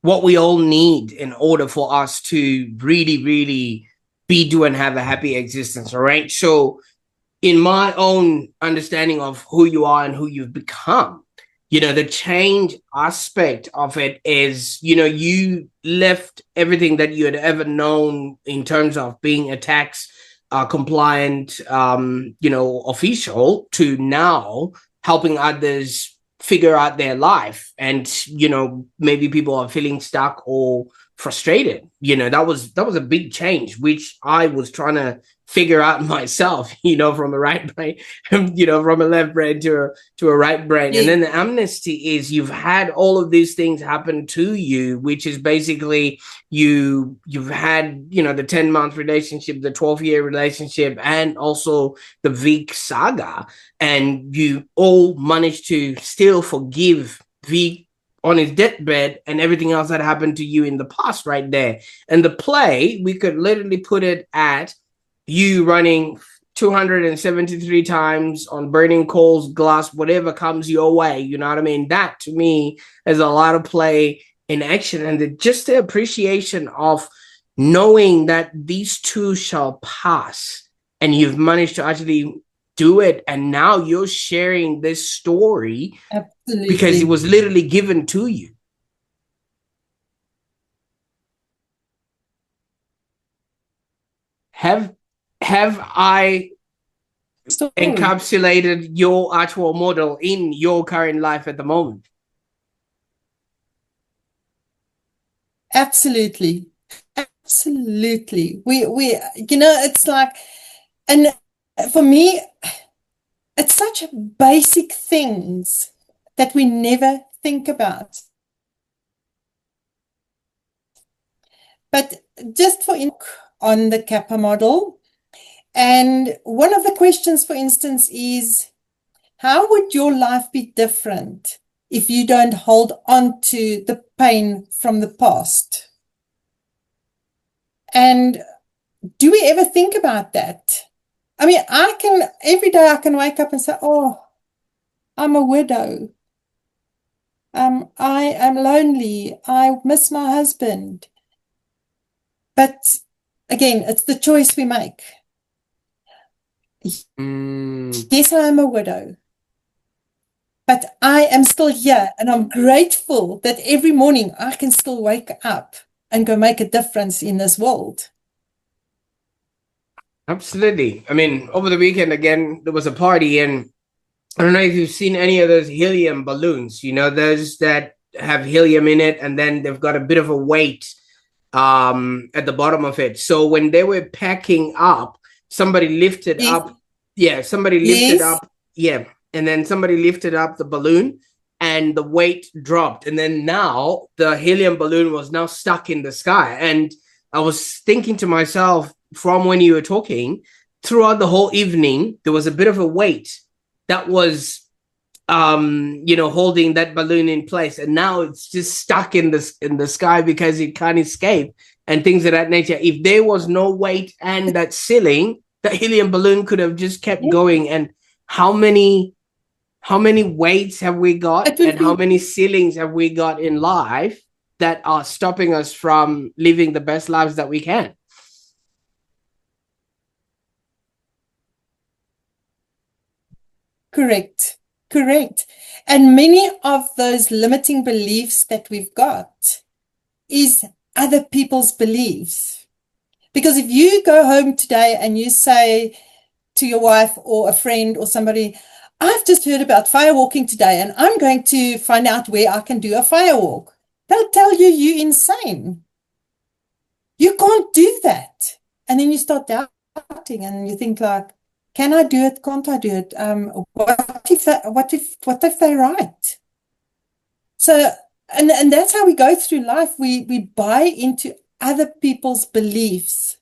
what we all need in order for us to really, really be, do, and have a happy existence. All right. So in my own understanding of who you are and who you've become, you know, the change aspect of it is, you know, you left everything that you had ever known in terms of being a tax compliant, you know, official, to now helping others figure out their life. And, you know, maybe people are feeling stuck or frustrated. You know, that was a big change, which I was trying to figure out myself, from a right brain, from a left brain to a right brain. And then the amnesty is you've had all of these things happen to you, which is basically you've had, the 10-month relationship, the 12-year relationship, and also the Vic saga. And you all managed to still forgive Vic on his deathbed and everything else that happened to you in the past right there. And the play, we could literally put it at you running 273 times on burning coals, glass, whatever comes your way. You know what I mean? That to me is a lot of play in action, and just the appreciation of knowing that these two shall pass, and you've managed to actually do it, and now you're sharing this story. Absolutely. Because it was literally given to you. Have I encapsulated your actual model in your current life at the moment? Absolutely. Absolutely. We it's like, and for me, it's such basic things that we never think about. But just on the Kappa model, and one of the questions, for instance, is how would your life be different if you don't hold on to the pain from the past? And do we ever think about that? I mean, every day I can wake up and say, oh, I'm a widow. I am lonely. I miss my husband. But again, it's the choice we make. Yes, I am a widow. But I am still here, and I'm grateful that every morning I can still wake up and go make a difference in this world. Absolutely. I mean, over the weekend, again, there was a party, and I don't know if you've seen any of those helium balloons, those that have helium in it, and then they've got a bit of a weight at the bottom of it. So when they were packing up, somebody lifted up. Yeah, somebody lifted up. Yeah. And then somebody lifted up the balloon and the weight dropped. And then now the helium balloon was now stuck in the sky. And I was thinking to myself, from when you were talking, throughout the whole evening, there was a bit of a weight that was, holding that balloon in place. And now it's just stuck in the sky because it can't escape and things of that nature. If there was no weight and that ceiling, the helium balloon could have just kept going. And how many weights have we got, and how many ceilings have we got in life that are stopping us from living the best lives that we can? Correct. And many of those limiting beliefs that we've got is other people's beliefs. Because if you go home today and you say to your wife or a friend or somebody, I've just heard about firewalking today and I'm going to find out where I can do a firewalk, they'll tell you you're insane. You can't do that. And then you start doubting and you think like, can I do it? Can't I do it? What if they're right? So, and that's how we go through life. We buy into other people's beliefs,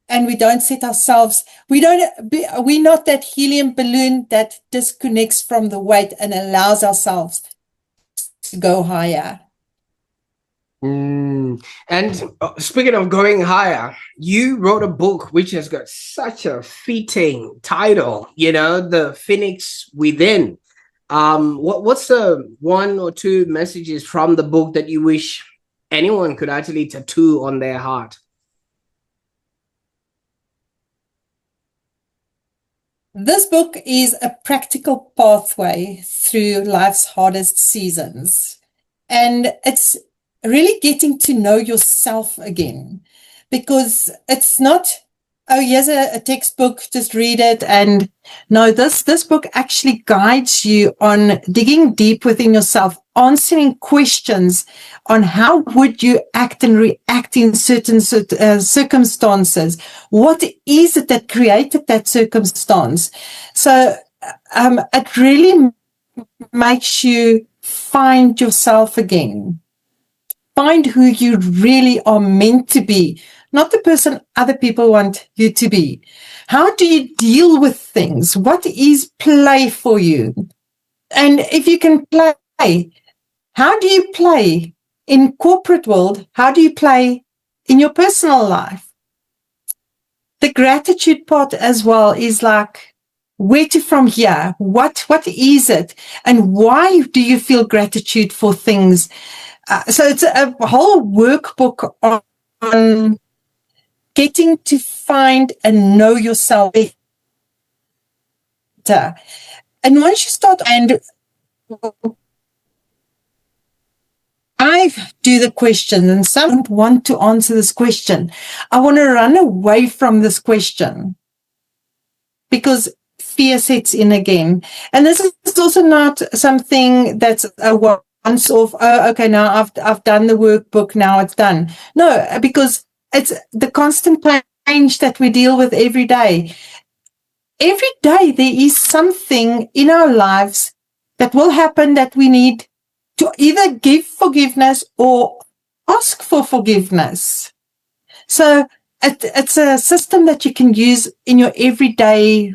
and we don't set ourselves. We're not that helium balloon that disconnects from the weight and allows ourselves to go higher. And speaking of going higher, you wrote a book which has got such a fitting title, The Phoenix Within. What's the one or two messages from the book that you wish anyone could actually tattoo on their heart? This book is a practical pathway through life's hardest seasons. And it's really getting to know yourself again, because it's not oh, here's a textbook, just read it. And no, this book actually guides you on digging deep within yourself, answering questions on how would you act and react in certain circumstances. What is it that created that circumstance? So it really makes you find yourself again. Find who you really are meant to be, not the person other people want you to be. How do you deal with things? What is play for you? And if you can play, how do you play in corporate world? How do you play in your personal life? The gratitude part as well is like, where to from here? What is it? And why do you feel gratitude for things? So it's a whole workbook on getting to find and know yourself better. And once you start, and I do the question, and some don't want to answer this question. I want to run away from this question because fear sets in again. And this is also not something that's a once off, oh, okay, now I've done the workbook, now it's done. No, because it's the constant change that we deal with every day. Every day there is something in our lives that will happen that we need to either give forgiveness or ask for forgiveness. So it's a system that you can use in your everyday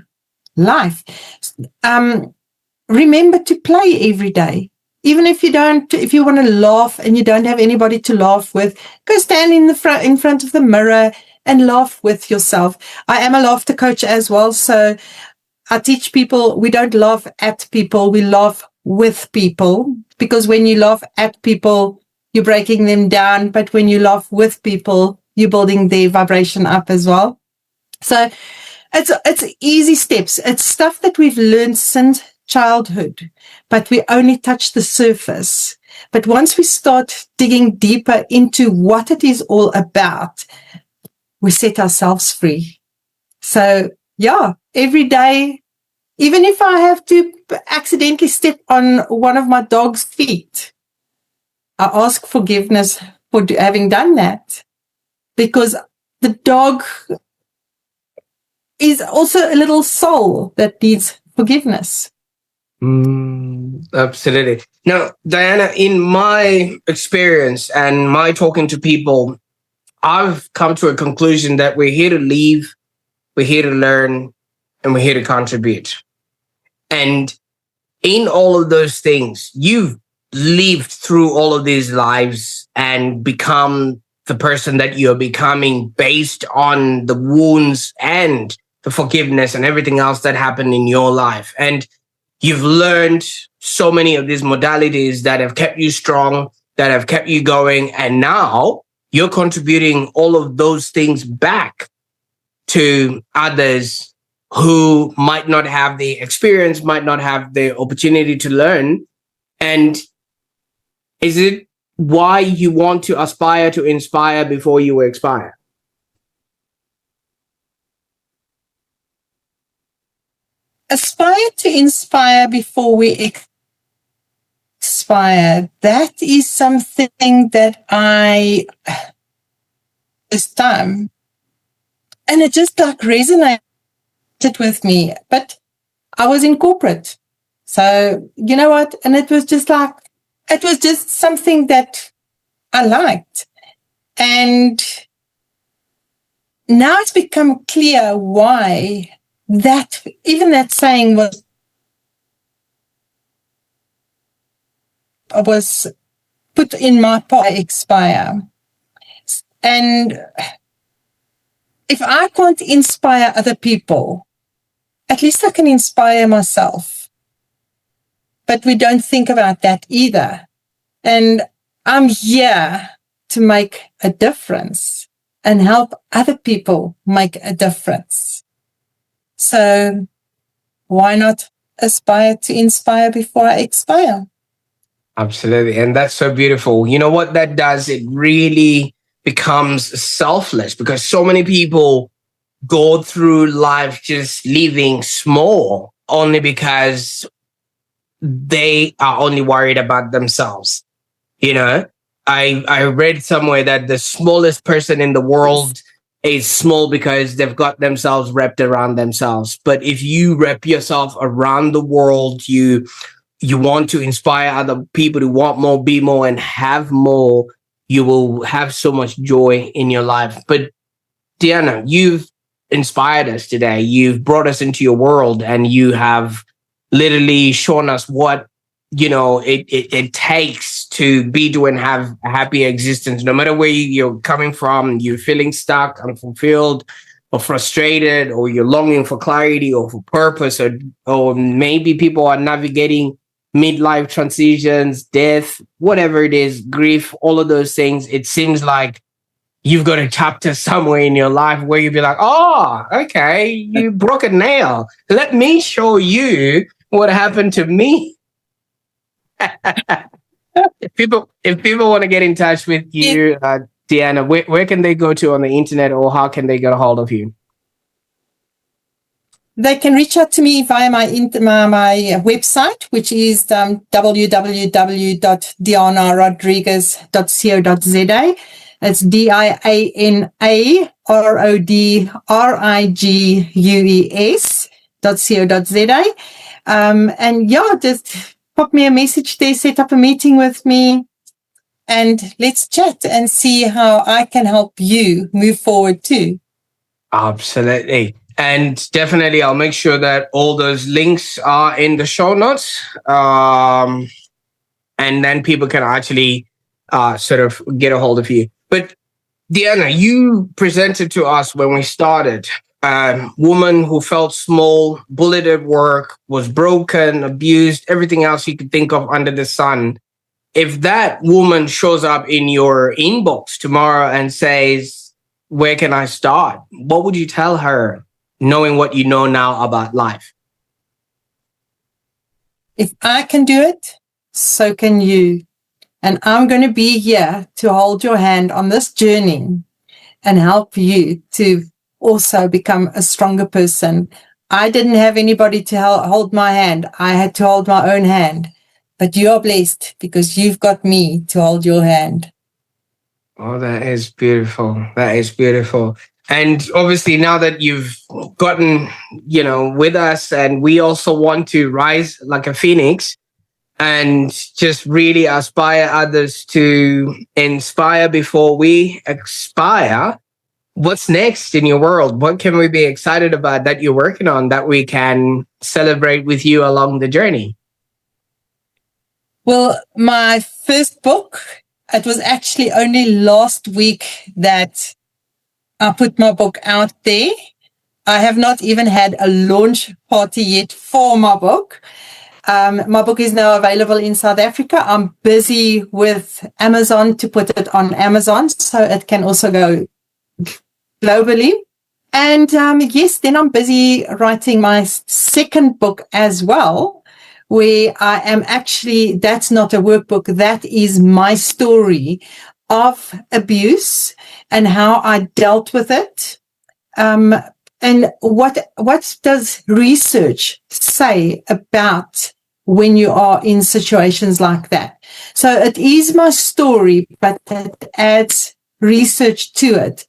life. Remember to play every day. Even if you want to laugh and you don't have anybody to laugh with, go stand in front of the mirror and laugh with yourself. I am a laughter coach as well, so I teach people we don't laugh at people, we laugh with people, because when you laugh at people, you're breaking them down, but when you laugh with people, you're building their vibration up as well. So it's easy steps. It's stuff that we've learned since childhood, but we only touch the surface. But once we start digging deeper into what it is all about, we set ourselves free. So yeah, every day, even if I have to accidentally step on one of my dog's feet, I ask forgiveness for having done that, because the dog is also a little soul that needs forgiveness. Absolutely. Now, Diana, in my experience and my talking to people, I've come to a conclusion that we're here to leave, we're here to learn, and we're here to contribute. And in all of those things, you've lived through all of these lives and become the person that you're becoming based on the wounds and the forgiveness and everything else that happened in your life. And you've learned so many of these modalities that have kept you strong, that have kept you going. And now you're contributing all of those things back to others who might not have the experience, might not have the opportunity to learn. And is it why you want to aspire to inspire before you expire? Aspire to inspire before we expire. That is something that this time, and it just like resonated with me. But I was in corporate, so you know what? And it was just something that I liked, and now it's become clear why that saying was put in my part, expire. And if I can't inspire other people, at least I can inspire myself. But we don't think about that either. And I'm here to make a difference and help other people make a difference. So why not aspire to inspire before I expire? Absolutely. And that's so beautiful. You know what that does? It really becomes selfless, because so many people go through life just living small only because they are only worried about themselves. You know, I read somewhere that the smallest person in the world is small because they've got themselves wrapped around themselves. But if you wrap yourself around the world, you want to inspire other people to want more, be more, and have more, you will have so much joy in your life. But Diana, you've inspired us today. You've brought us into your world, and you have literally shown us what it takes to be to and have a happy existence. No matter where you're coming from, you're feeling stuck, unfulfilled, or frustrated, or you're longing for clarity or for purpose, or maybe people are navigating midlife transitions, death, whatever it is, grief, all of those things. It seems like you've got a chapter somewhere in your life where you'll be like, oh, okay, you broke a nail. Let me show you what happened to me. If people want to get in touch with you, Diana, where can they go to on the internet, or how can they get a hold of you? They can reach out to me via my website, which is www.dianarodrigues.co.za. It's DIANARODRIGUES.co.za. And yeah, just pop me a message there, set up a meeting with me, and let's chat and see how I can help you move forward too. Absolutely. And definitely, I'll make sure that all those links are in the show notes. And then people can actually sort of get a hold of you. But Diana, you presented to us when we started a woman who felt small, bullied at work, was broken, abused, everything else you could think of under the sun. If that woman shows up in your inbox tomorrow and says, where can I start? What would you tell her, knowing what you know now about life? If I can do it, so can you. And I'm going to be here to hold your hand on this journey and help you to also become a stronger person. I didn't have anybody to hold my hand. I had to hold my own hand. But you are blessed because you've got me to hold your hand. Oh, that is beautiful. That is beautiful. And obviously, now that you've gotten, with us, and we also want to rise like a phoenix and just really aspire others to inspire before we expire. What's next in your world? What can we be excited about that you're working on that we can celebrate with you along the journey? Well, my first book, it was actually only last week that I put my book out there. I have not even had a launch party yet for my book. My book is now available in South Africa. I'm busy with Amazon to put it on Amazon so it can also go globally. And yes, then I'm busy writing my second book as well, where I am actually, that's not a workbook, that is my story of abuse and how I dealt with it. And what does research say about when you are in situations like that? So it is my story, but it adds research to it.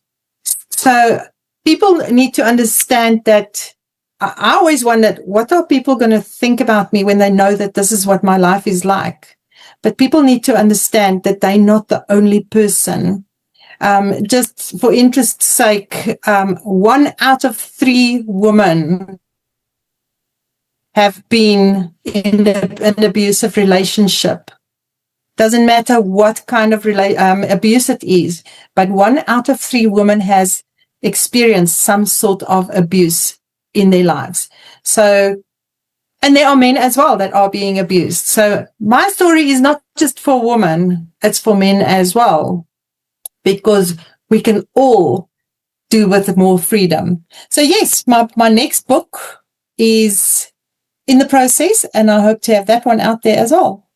So people need to understand that. I always wondered, what are people going to think about me when they know that this is what my life is like? But people need to understand that they're not the only person. Just for interest's sake, 1 out of 3 women have been in an abusive relationship. Doesn't matter what kind of abuse it is, but 1 out of 3 women has experienced some sort of abuse in their lives. So, and there are men as well that are being abused. So my story is not just for women, it's for men as well, because we can all do with more freedom. So yes, my next book is in the process, and I hope to have that one out there as well.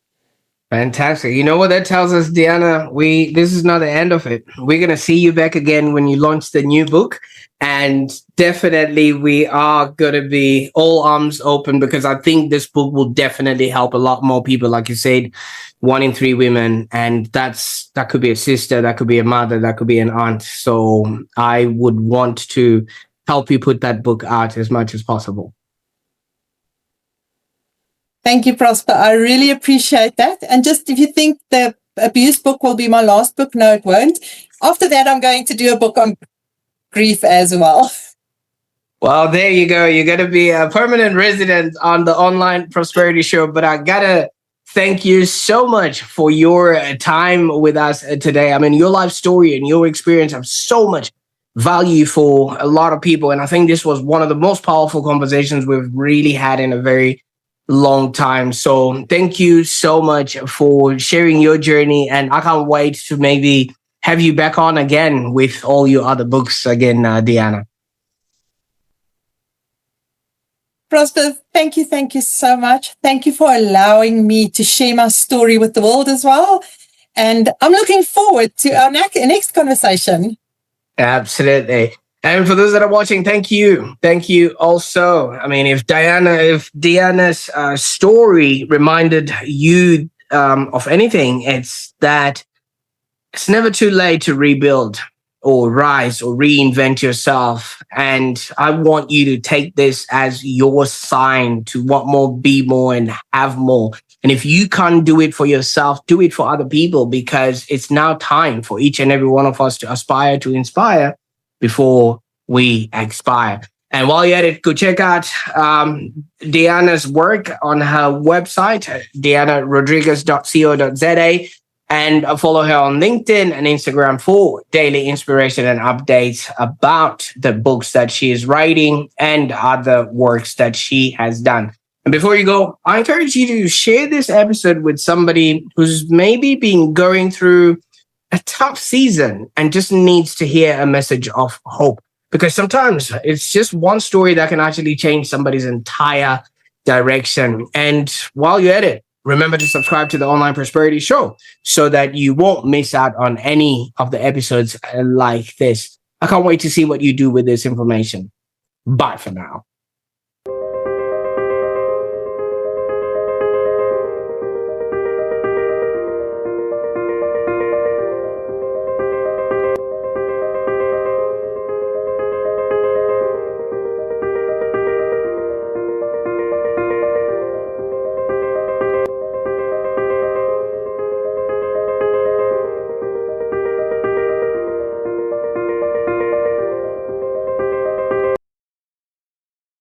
Fantastic. You know what that tells us, Diana? This is not the end of it. We're gonna see you back again when you launch the new book. And definitely we are gonna be all arms open, because I think this book will definitely help a lot more people. Like you said, 1 in 3 women, and that could be a sister, that could be a mother, that could be an aunt. So I would want to help you put that book out as much as possible. Thank you, Prosper. I really appreciate that. And just if you think the abuse book will be my last book, no, it won't. After that, I'm going to do a book on grief as well. Well, there you go. You're going to be a permanent resident on the Online Prosperity Show. But I got to thank you so much for your time with us today. I mean, your life story and your experience have so much value for a lot of people. And I think this was one of the most powerful conversations we've really had in a very long time. So thank you so much for sharing your journey. And I can't wait to maybe have you back on again with all your other books again, Diana. Prosper, thank you so much. Thank you for allowing me to share my story with the world as well. And I'm looking forward to our next conversation. Absolutely. And for those that are watching, thank you. Thank you also. I mean, if Diana's story reminded you of anything, it's that it's never too late to rebuild or rise or reinvent yourself. And I want you to take this as your sign to want more, be more, and have more. And if you can't do it for yourself, do it for other people, because it's now time for each and every one of us to aspire to inspire before we expire. And while you're at it, go check out Diana's work on her website, dianarodrigues.co.za, and follow her on LinkedIn and Instagram for daily inspiration and updates about the books that she is writing and other works that she has done. And before you go, I encourage you to share this episode with somebody who's maybe been going through a tough season and just needs to hear a message of hope. Because sometimes it's just one story that can actually change somebody's entire direction. And while you're at it, remember to subscribe to the Online Prosperity Show so that you won't miss out on any of the episodes like this. I can't wait to see what you do with this information. Bye for now.